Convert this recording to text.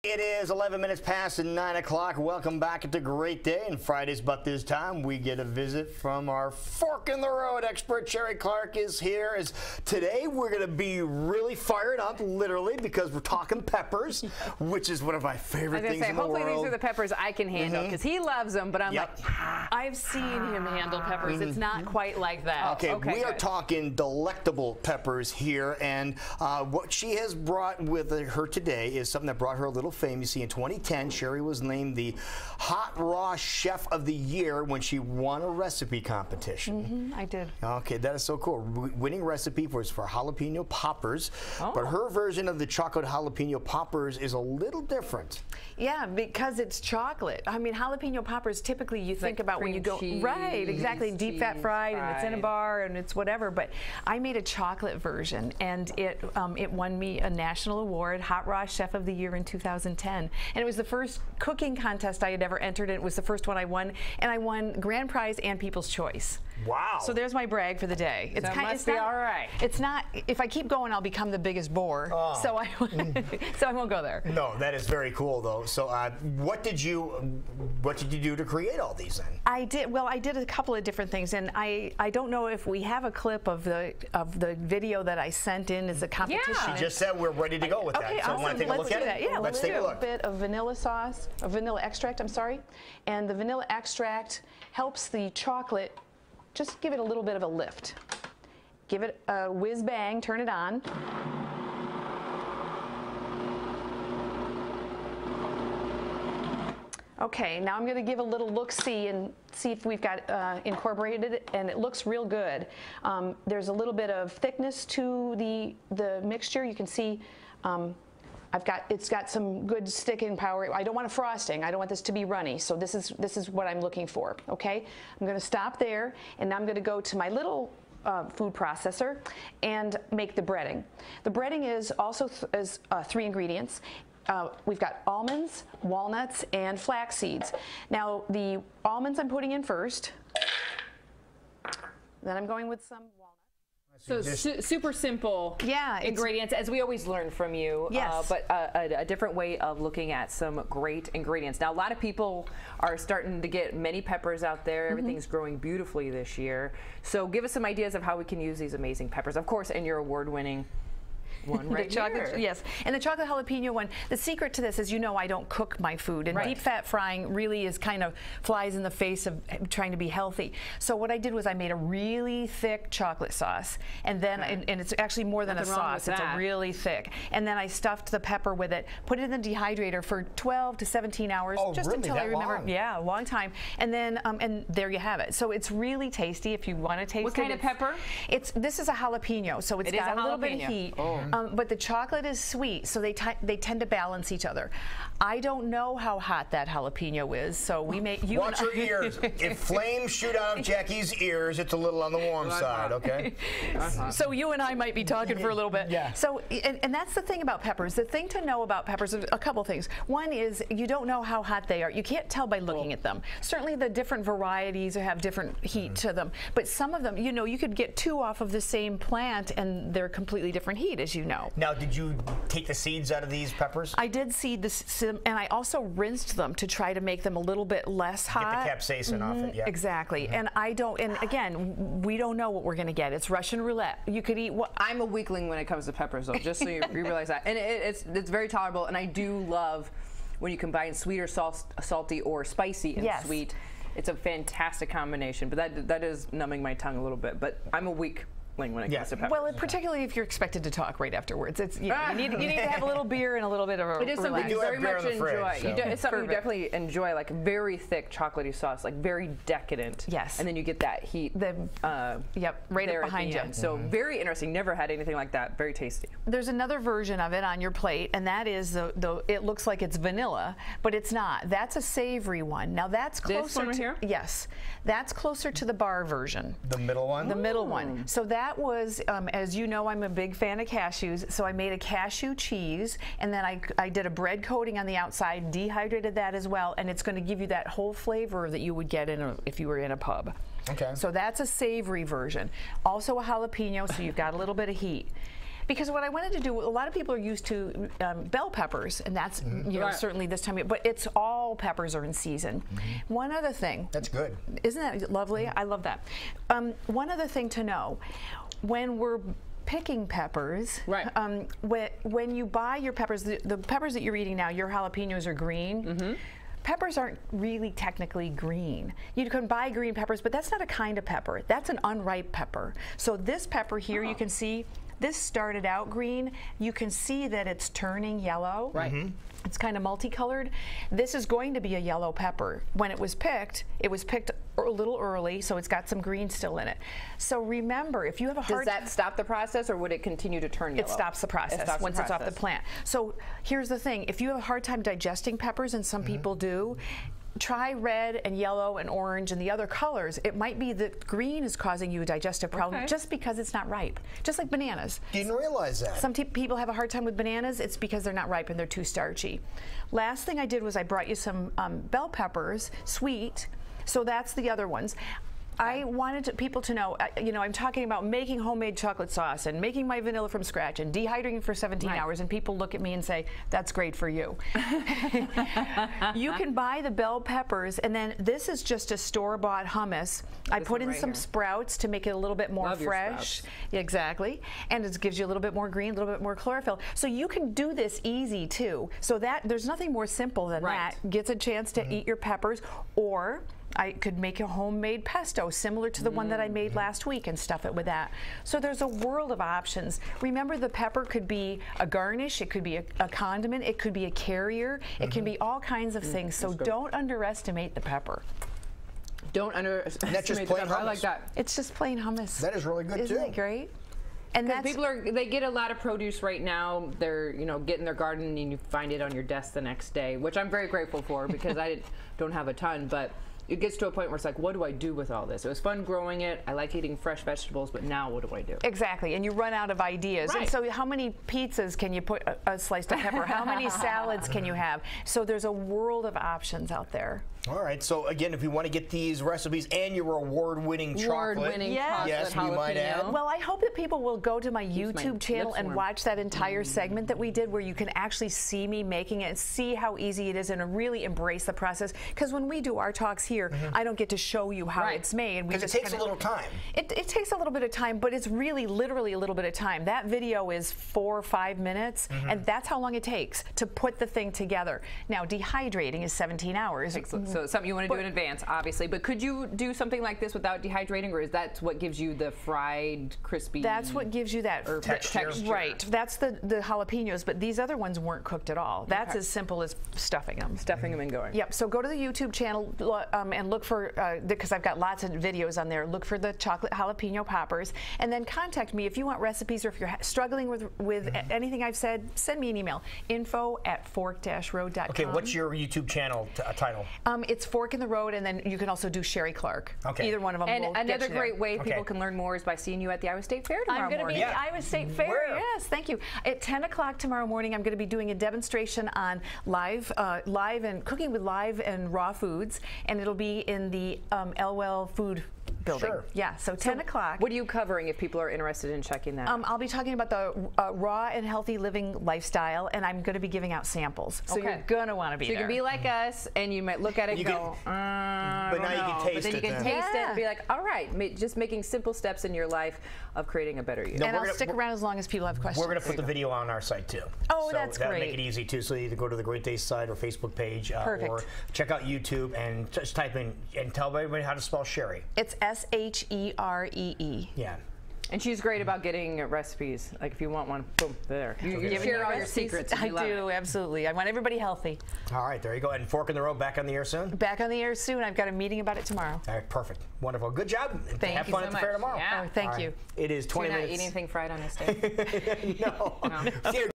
It is 11 minutes past 9 o'clock. Welcome back. It's a great day, and Fridays, but this time we get a visit from our fork in the road expert. Sheree Clark is here. Today we're going to be really fired up, literally, because we're talking peppers, which is one of my favorite things in the world. Hopefully these are the peppers I can handle, because he loves them, but I'm like, I've seen him handle peppers. It's not quite like that. Okay, we are talking delectable peppers here, and what she has brought with her today is something that brought her a little fame. You see, in 2010, Sheree was named the Hot Raw Chef of the Year when she won a recipe competition. I did. Okay, that is so cool. Winning recipe was for jalapeno poppers, but her version of the chocolate jalapeno poppers is a little different. Yeah, because it's chocolate. I mean, jalapeno poppers typically you think about when you go right, exactly, deep fat fried, and it's in a bar and it's whatever. But I made a chocolate version, and it won me a national award, Hot Raw Chef of the Year in 2010. And it was the first cooking contest I had ever entered. It was the first one I won, and I won grand prize and People's Choice. Wow. So there's my brag for the day. It's not all right. It's not, if I keep going, I'll become the biggest bore. So I won't go there. No, that is very cool though. So what did you do to create all these then? I did a couple of different things, and I don't know if we have a clip of the video that I sent in as a competition. Yeah. She just said we're ready to go with that. So awesome. want to take a look at it? Yeah, let's take a look. A bit of vanilla sauce, or vanilla extract, I'm sorry. And the vanilla extract helps the chocolate just give it a little bit of a lift. Give it a whiz bang, turn it on. Okay, now I'm going to give a little look-see and see if we've got incorporated it, and it looks real good. There's a little bit of thickness to the mixture. You can see it's got some good sticking power. I don't want a frosting. I don't want this to be runny. So this is what I'm looking for. Okay, I'm going to stop there, and now I'm going to go to my little food processor and make the breading. The breading is also 3 ingredients. We've got almonds, walnuts, and flax seeds. Now the almonds I'm putting in first. Then I'm going with some walnuts. So super simple ingredients, as we always learn from you, but a different way of looking at some great ingredients. Now, a lot of people are starting to get many peppers out there. Everything's growing beautifully this year. So give us some ideas of how we can use these amazing peppers. Of course, and your award-winning one right here. Yes, and the chocolate jalapeno one, the secret to this is, you know, I don't cook my food, and deep fat frying really is kind of flies in the face of trying to be healthy. So what I did was I made a really thick chocolate sauce, and then and it's actually more than a sauce, it's a really thick, and then I stuffed the pepper with it, put it in the dehydrator for 12 to 17 hours, just until I remember. Yeah, a long time, and then and there you have it. So it's really tasty if you want to taste it. What kind of pepper? This is a jalapeno, so it's got a little bit of heat. But the chocolate is sweet, so they tend to balance each other. I don't know how hot that jalapeno is, so we may. Watch your ears. If flames shoot out of Jackie's ears, it's a little on the warm side, okay? So you and I might be talking for a little bit. Yeah. So, and that's the thing about peppers. The thing to know about peppers is a couple things. One is you don't know how hot they are. You can't tell by looking at them. Certainly the different varieties have different heat to them, but some of them, you know, you could get 2 off of the same plant and they're completely different heat, as you know. Now, did you take the seeds out of these peppers? I did seed the, and I also rinsed them to try to make them a little bit less hot. Get the capsaicin off it, yeah. Exactly. And I don't, and again, we don't know what we're going to get. It's Russian roulette. You could eat what. I'm a weakling when it comes to peppers, though, just so you realize that. And it's very tolerable, and I do love when you combine sweet or salty or spicy and sweet. It's a fantastic combination, but that is numbing my tongue a little bit. But I'm a weak when it comes to peppers. Well, particularly if you're expected to talk right afterwards. It's you need to have a little beer and a little bit of a. It is something you very much enjoy. It's something you definitely enjoy, like very thick chocolatey sauce, like very decadent. Yes. And then you get that heat. Right up behind you. So very interesting. Never had anything like that. Very tasty. There's another version of it on your plate, and that is it looks like it's vanilla, but it's not. That's a savory one. Now that's closer this one right here? Yes, that's closer to the bar version. The middle one. The middle one. So that was, as you know, I'm a big fan of cashews, so I made a cashew cheese, and then I did a bread coating on the outside, dehydrated that as well, and it's going to give you that whole flavor that you would get if you were in a pub. Okay. So that's a savory version. Also a jalapeno, so you've got a little bit of heat. Because what I wanted to do, a lot of people are used to bell peppers, and that's you know certainly this time of year, but it's all peppers are in season. One other thing. That's good. Isn't that lovely? I love that. One other thing to know, when we're picking peppers, when you buy your peppers, the peppers that you're eating now, your jalapenos are green. Peppers aren't really technically green. You can buy green peppers, but that's not a kind of pepper. That's an unripe pepper. So this pepper here, you can see, this started out green. You can see that it's turning yellow. It's kind of multicolored. This is going to be a yellow pepper. When it was picked a little early, so it's got some green still in it. So remember, if you have a hard time... Does that stop the process, or would it continue to turn yellow? It stops the process once it's off the plant. So here's the thing. If you have a hard time digesting peppers, and some people do, try red and yellow and orange and the other colors. It might be that green is causing you a digestive problem just because it's not ripe. Just like bananas. Didn't realize that. Some people have a hard time with bananas. It's because they're not ripe and they're too starchy. Last thing I did was I brought you some bell peppers, sweet. So that's the other ones. I wanted people to know, you know, I'm talking about making homemade chocolate sauce and making my vanilla from scratch and dehydrating for 17 hours, and people look at me and say, that's great for you. You can buy the bell peppers, and then this is just a store-bought hummus. I put in some sprouts to make it a little bit more fresh. Exactly. And it gives you a little bit more green, a little bit more chlorophyll. So you can do this easy, too. So that there's nothing more simple than that. Gets a chance to eat your peppers, or I could make a homemade pesto similar to the one that I made last week and stuff it with that. So there's a world of options. Remember, the pepper could be a garnish, it could be a condiment, it could be a carrier, it can be all kinds of things. So don't underestimate the pepper. Don't underestimate the pepper. I like that. It's just plain hummus. That is really good too. Isn't it great? And people they get a lot of produce right now. They're getting their garden, and you find it on your desk the next day, which I'm very grateful for because I don't have a ton, but it gets to a point where it's like, what do I do with all this? It was fun growing it. I like eating fresh vegetables, but now what do I do? Exactly, and you run out of ideas. And so how many pizzas can you put a sliced of pepper? How many salads can you have? So there's a world of options out there. All right, so again, if you want to get these recipes and your award-winning chocolate, yes, we might add. Well, I hope that people will go to my YouTube channel and watch that entire segment that we did, where you can actually see me making it and see how easy it is, and really embrace the process. Because when we do our talks here, I don't get to show you how it's made. Because it takes a little time. It takes a little bit of time, but it's really literally a little bit of time. That video is 4 or 5 minutes, and that's how long it takes to put the thing together. Now, dehydrating is 17 hours. So it's something you want to do in advance, obviously. But could you do something like this without dehydrating, or is that what gives you the fried, crispy? That's what gives you that texture. Right. That's the jalapenos, but these other ones weren't cooked at all. That's as simple as stuffing them. Stuffing them and going. Yep. So go to the YouTube channel and look for, because I've got lots of videos on there, look for the chocolate jalapeno poppers, and then contact me if you want recipes, or if you're struggling with anything I've said, send me an email, info@fork-road.com. Okay, what's your YouTube channel title? It's Fork in the Road, and then you can also do Sheree Clark. Okay. Either one of them. And will another get you great there. way people can learn more is by seeing you at the Iowa State Fair tomorrow morning. I'm going to be at the Iowa State Fair. Yes, thank you. At 10 o'clock tomorrow morning, I'm going to be doing a demonstration on live and cooking with live and raw foods, and it'll be in the Elwell Food Building. Sure. Yeah, so 10 o'clock. What are you covering if people are interested in checking that? I'll be talking about the raw and healthy living lifestyle, and I'm going to be giving out samples. So you're going to want to be there. So you can be like us, and you might look at it and go, but now you can taste it. But then you can taste it and be like, all right, just making simple steps in your life of creating a better you. And I'll stick around as long as people have questions. We're going to put the video on our site, too. Oh, that's great. That'll make it easy, too. So either go to the Great Days site or Facebook page, or check out YouTube and just type in and tell everybody how to spell Sheree. It's S-H-E-R-E-E. Yeah. And she's great about getting recipes. Like if you want one, boom, there. You share all your secrets. I do, absolutely. I want everybody healthy. All right, there you go. And Fork in the Road back on the air soon? Back on the air soon. I've got a meeting about it tomorrow. All right, perfect. Wonderful. Good job. Thank Have you fun so at the fair tomorrow. Yeah. Oh, thank you. It is 20 You're not minutes. eating anything fried on this day? No.